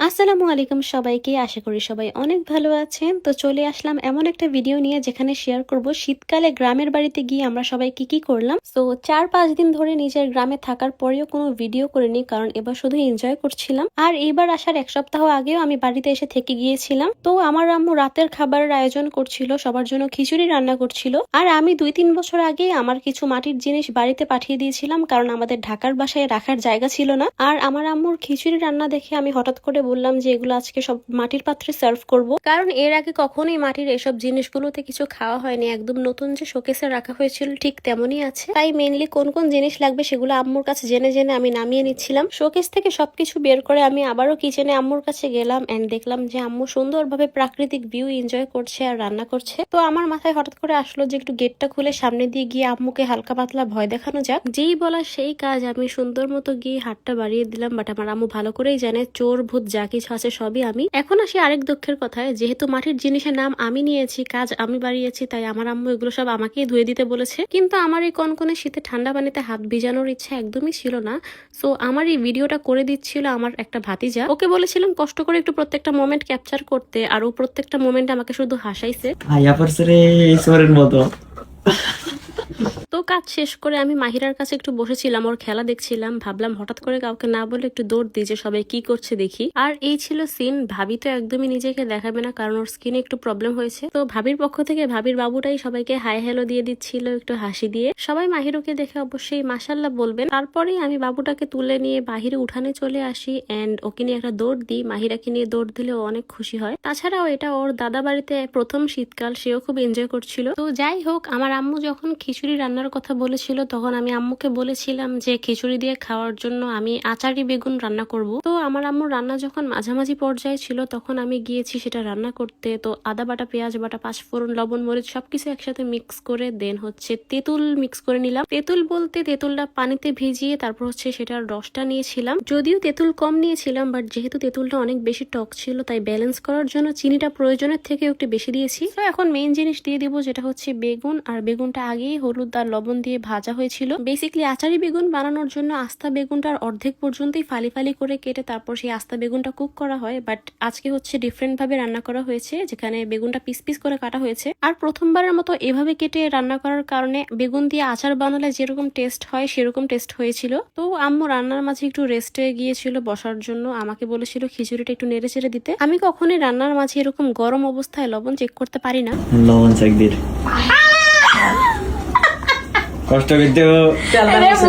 আসসালামু আলাইকুম সবাইকে। আশা করি সবাই অনেক ভালো আছেন। তো চলে আসলাম এমন একটা ভিডিও নিয়ে যেখানে শেয়ার করব শীতকালে গ্রামের বাড়িতে গিয়ে আমরা সবাই কি করলাম। তো 4-5 দিন ধরে নিজের গ্রামে থাকার পরেও কোনো ভিডিও করিনি, কারণ এবার শুধু এনজয় করছিলাম। আর এইবার আসার 1 সপ্তাহ আগেও আমি বাড়িতে এসে থেকে গিয়েছিলাম। তো আমার আম্মু রাতের খাবারের আয়োজন করছিল, সবার জন্য খিচুড়ি রান্না করছিল। আর আমি 2-3 বছর আগে আমার কিছু মাটির জিনিস বাড়িতে পাঠিয়ে দিয়েছিলাম, কারণ আমাদের ঢাকার বাসায় রাখার জায়গা ছিল না। আর আমার আম্মুর খিচুড়ি রান্না দেখে আমি হঠাৎ করে বললাম যে এগুলো আজকে সব মাটির পাত্রে সার্ভ করব, কারণ এর আগে কখনোই মাটির এসব জিনিসগুলোতে কিছু খাওয়া হয়নি। একদম নতুন যে শোকেসে রাখা হয়েছিল ঠিক তেমনই আছে। তাই মেইনলি কোন কোন জিনিস লাগবে সেগুলো আম্মুর কাছে জেনে জেনে আমি নামিয়ে নিচ্ছিলাম। শোকেস থেকে সবকিছু বের করে আমি আবারও কিচেনে আম্মুর কাছে গেলাম এন্ড দেখলাম যে আম্মু সুন্দরভাবে প্রাকৃতিক ভিউ এনজয় করছে আর রান্না করছে। তো আমার মাথায় হঠাৎ করে আসলো যে একটু গেটটা খুলে সামনে দিয়ে গিয়ে আম্মুকে হালকা পাতলা ভয় দেখানো যাক। যেই বলা সেই কাজ, আমি সুন্দর মতো গিয়ে হাতটা বাড়িয়ে দিলাম। বাট আমার আম্মু ভালো করেই জানে চোর ভূত যা কিছু আছে সবই আমি। এখন আসি আরেক দুঃখের কথায়, যেহেতু মাটির জিনিসের নাম আমি নিয়েছি, কাজ আমি বাড়িয়েছি, তাই আমার আম্মু এগুলো সব আমাকেই ধুয়ে দিতে বলেছে। কিন্তু আমার এই কনকনে শীতে ঠান্ডা পানিতে হাত ভিজানোর ইচ্ছা একদমই ছিল না। সো আমার এই ভিডিওটা করে দিচ্ছিল আমার একটা ভাতিজা। ওকে বলেছিলাম কষ্ট করে একটু প্রত্যেকটা মোমেন্ট ক্যাপচার করতে, আর ও প্রত্যেকটা মোমেন্ট আমাকে শুধু হাসাইছে। মতো তো কাজ শেষ করে আমি মাহিরার কাছে একটু বসেছিলাম, ওর খেলা দেখছিলাম। ভাবলাম হঠাৎ করে কাউকে না বলে একটু দৌড় দিই যে সবাই কি করছে দেখি। আর এই ছিল সিন। ভাবি তো একদমই নিজেকে দেখাবে না, কারণ ওর স্কিনে একটু প্রবলেম হয়েছে। তো ভাবির পক্ষ থেকে ভাবির বাবুটাই সবাইকে হাই হ্যালো দিয়ে দিচ্ছিল একটু হাসি দিয়ে। সবাই মাহিরুকে দেখে অবশ্যই মাশাল্লাহ বলবেন। তারপরেই আমি বাবুটাকে তুলে নিয়ে বাহিরে উঠানে চলে আসি এন্ড ওকে নিয়ে একটা দৌড় দিই। মাহিরাকে নিয়ে দৌড় দিলে ও অনেক খুশি হয়। তাছাড়াও এটা ওর দাদা বাড়িতে প্রথম শীতকাল, সেও খুব এনজয় করছিল। তো যাই হোক, আমার আম্মু যখন খিচুড়ি রান্নার কথা বলেছিল তখন আমি আম্মুকে বলেছিলাম যে খিচুড়ি দিয়ে খাওয়ার জন্য আমি আচারি বেগুন রান্না করব। তো আমার আম্মুর রান্না যখন মাঝামাঝি পর্যায়ে ছিল তখন আমি গিয়েছি সেটা রান্না করতে। তো আদা বাটা, পেঁয়াজ বাটা, পাঁচফোড়ন, লবণ, মরিচ সবকিছু একসাথে মিক্স করে দেন হচ্ছে তেঁতুল মিক্স করে নিলাম। তেঁতুল বলতে তেঁতুলটা পানিতে ভিজিয়ে তারপর হচ্ছে সেটার রসটা নিয়েছিলাম। যদিও তেঁতুল কম নিয়েছিলাম, বাট যেহেতু তেঁতুলটা অনেক বেশি টক ছিল তাই ব্যালেন্স করার জন্য চিনিটা প্রয়োজনের থেকে একটু বেশি দিয়েছি। তো এখন মেইন জিনিস দিয়ে দিব, যেটা হচ্ছে বেগুন। আর বেগুনটা আগেই হলুদ আর লবণ দিয়ে ভাজা হয়েছিল। বেসিক্যালি আচারি বেগুন বানানোর জন্য আস্তা বেগুনটার অর্ধেক পর্যন্তই ফালি ফালি করে কেটে তারপর সেই আস্তা বেগুনটা কুক করা হয়। বাট আজকে হচ্ছে ডিফারেন্ট ভাবে রান্না করা হয়েছে, যেখানে বেগুনটা পিস পিস করে কাটা হয়েছে। আর প্রথমবারের মতো এভাবে কেটে রান্না করার কারণে বেগুন দিয়ে আচার বানালে যেরকম টেস্ট হয় সেরকম টেস্ট হয়েছিল। তো আম্মু রান্নার মাঝে একটু রেস্টে গিয়েছিল বসার জন্য, আমাকে বলেছিল খিচুড়িটা একটু নেড়ে চেড়ে দিতে। আমি কখনোই রান্নার মাঝে এরকম গরম অবস্থায় লবণ চেক করতে পারি না। লবণ চেক দির কষ্ট করতেও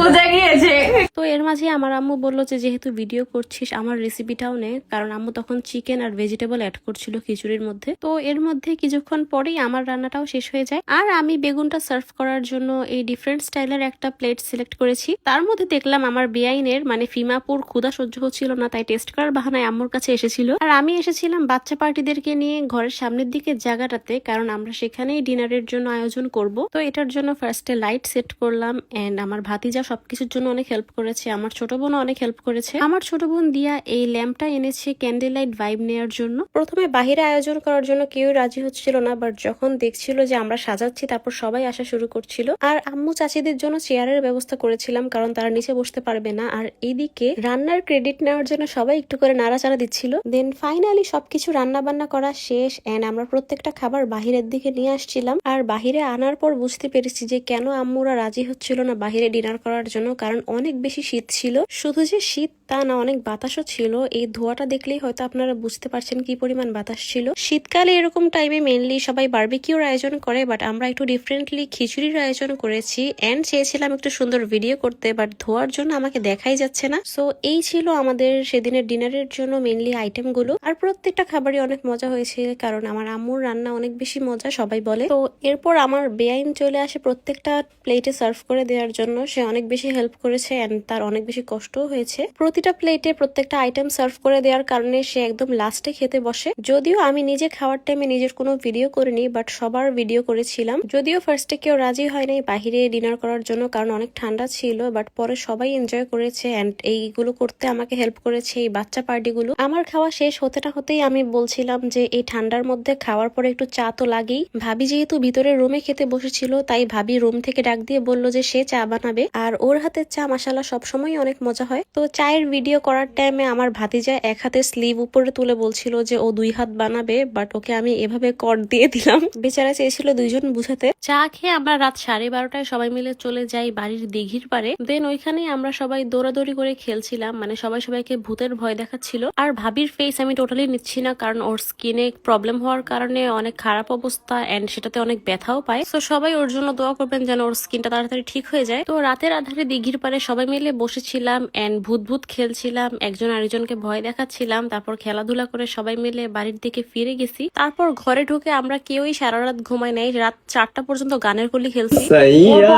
বুঝে গিয়েছে। তো এর মাঝে আমার আম্মু বললো যে যেহেতু ভিডিও করছিস আমার রেসিপিটাও নে, কারণ আম্মু তখন চিকেন আর ভেজিটেবল অ্যাড করছিল খিচুড়ির মধ্যে। তো এর মধ্যে কিছুক্ষণ পরেই আমার রান্নাটাও শেষ হয়ে যায়। আর আমি বেগুনটা সার্ভ করার জন্য এই ডিফারেন্ট স্টাইলের একটা প্লেট সিলেক্ট করেছি। তার মধ্যে দেখলাম আমার বেআইনের মানে ফিমাপুর ক্ষুধা সহ্য হচ্ছিল না, তাই টেস্ট করার বাহানায় আম্মুর কাছে এসেছিল। আর আমি এসেছিলাম বাচ্চা পার্টিদেরকে নিয়ে ঘরের সামনের দিকে জায়গাটাতে, কারণ আমরা সেখানেই ডিনারের জন্য আয়োজন করব। তো এটার জন্য ফার্স্টে লাইট সেট করলাম এন্ড আমার ভাতিজা সবকিছুর জন্য অনেক হেল্প করেছে। আমার ছোট বোনও অনেক হেল্প করেছে। আমার ছোট বোন দিয়া এই ল্যাম্পটা এনেছে ক্যান্ডেল লাইট ভাইব নেওয়ার জন্য। প্রথমে বাহিরে আয়োজন করার জন্য কেউ রাজি হচ্ছিল না, বাট যখন দেখছিল যে আমরা সাজাচ্ছি তারপর সবাই আসা শুরু করছিল। আর আম্মু চাচিদের জন্য চেয়ারের ব্যবস্থা করেছিলাম, কারণ তারা নিচে বসতে পারবে না। আর এইদিকে রান্নার ক্রেডিট নেওয়ার জন্য সবাই একটু করে নাড়াচাড়া দিচ্ছিল। দেন ফাইনালি সবকিছু রান্না বান্না করা শেষ এন্ড আমরা প্রত্যেকটা খাবার বাহিরের দিকে নিয়ে আসছিলাম। আর বাহিরে আনার পর বুঝতে পেরেছি যে কেন আম্মুরা রাজি হচ্ছিল না বাহিরে ডিনার করার জন্য, কারণ অনেক বেশি শীত ছিল। শুধু যে শীত তা না, অনেক বাতাসও ছিল। এই ধোঁয়াটা দেখলেই হয়তো আপনারা বুঝতে পারছেন কি পরিমাণ বাতাস ছিল। শীতকালে এরকম টাইমে মেনলি সবাই বারবিকিউর আয়োজন করে, বাট আমরা একটু ডিফারেন্টলি খিচুড়ির আয়োজন করেছি এন্ড চেয়েছিলাম একটু সুন্দর ভিডিও করতে, বাট ধোয়ার জন্য আমাকে দেখাই যাচ্ছে না। সো এই ছিল আমাদের সেদিনের ডিনারের জন্য মেনলি আইটেম গুলো। আর প্রত্যেকটা খাবারই অনেক মজা হয়েছে, কারণ আমার আম্মুর রান্না অনেক বেশি মজা সবাই বলে। তো এরপর আমার বেআইন চলে আসে প্রত্যেকটা প্লেটে সার্ভ করে দেওয়ার জন্য। সে অনেক বেশি হেল্প করেছে এন্ড তার অনেক বেশি কষ্টও হয়েছে। প্রতিটা প্লেটে প্রত্যেকটা আইটেম সার্ভ করে দেওয়ার কারণে সে একদম লাস্টে খেতে বসে। যদিও আমি নিজে খাওয়ার টাইমে নিজের কোনো ভিডিও করিনি, বাট সবার ভিডিও করেছিলাম। যদিও ফার্স্টে কেউ রাজি হয় নাই বাহিরে ডিনার করার জন্য, কারণ অনেক ঠান্ডা ছিল, বাট পরে সবাই এনজয় করেছে এন্ড এইগুলো করতে আমাকে হেল্প করেছে এই বাচ্চা পার্টিগুলো। আমার খাওয়া শেষ হতে না হতেই আমি বলছিলাম যে এই ঠান্ডার মধ্যে খাওয়ার পরে একটু চা তো লাগেই। ভাবি যেহেতু ভিতরে রুমে খেতে বসেছিল, তাই ভাবি রুম থেকে ডাক দিয়ে বললো যে সে চা বানাবে। আর ওর হাতের চা মাশাআল্লাহ সবসময় অনেক মজা হয়। তো চায়ের ভিডিও করার টাইমে আমার ভাতিজা এক হাতে স্লিভ উপরে তুলে বলছিল যে ও 2 হাত বানাবে, বাট ওকে আমি এভাবে কট দিয়ে দিলাম। বেচারা চেয়েছিল 2 জন বুঝাতে। চা খেয়ে আমরা রাত 12:30টায় সবাই মিলে চলে যাই বাড়ির দিঘির পারে। দেন ওইখানে আমরা সবাই দৌড়াদৌড়ি করে খেলছিলাম, মানে সবাই সবাইকে ভূতের ভয় দেখাচ্ছিল। আর ভাবির ফেস আমি টোটালি নিচ্ছি না, কারণ ওর স্কিনে প্রবলেম হওয়ার কারণে অনেক খারাপ অবস্থা এন্ড সেটাতে অনেক ব্যথাও পায়। তো সবাই ওর জন্য দোয়া করবেন যেন ওর স্কিনটা তাড়াতাড়ি ঠিক হয়ে যায়। তো রাতের আধারে দিঘির পারে সবাই মিলে বসেছিলাম এন্ড ভূত ভূত খেলছিলাম, একজন আরেকজনকে ভয় দেখাচ্ছিলাম। তারপর খেলাধুলা করে সবাই মিলে বাড়ির দিকে ফিরে গেছি। তারপর ঘরে ঢুকে আমরা কেউই সারা রাত ঘুমাই নাই, রাত 4টা পর্যন্ত গানের কলি খেলছি। सैया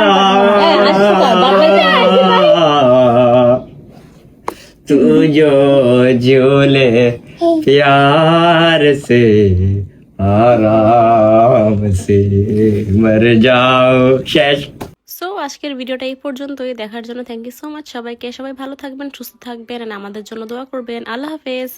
तू जो झूले प्यार से आराम से मर जाओ शेष। সো আজকের ভিডিওটা এই পর্যন্তই। দেখার জন্য থ্যাংক ইউ সো মাচ সবাইকে। সবাই ভালো থাকবেন, সুস্থ থাকবেন, আর আমাদের জন্য দোয়া করবেন। আল্লাহ হাফেজ।